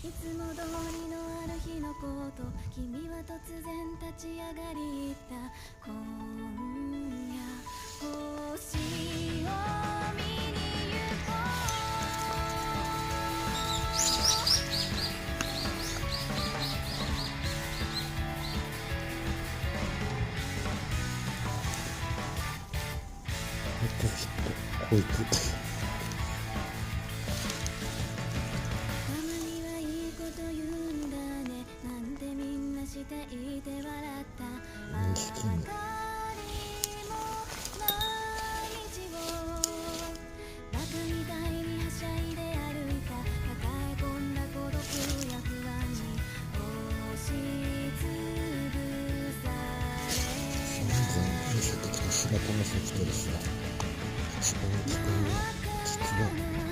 いつも通りのある日のこと、君は突然立ち上がり言った。今夜星を見に行ここいつたまにはいいこと言うんだねなんてみんなしていて笑ったあかりもない日をバカみたいにはしゃいで歩いた抱え込んだ孤独や不安に押しつぶされな全然印象的な白玉石とですね一番聞く実は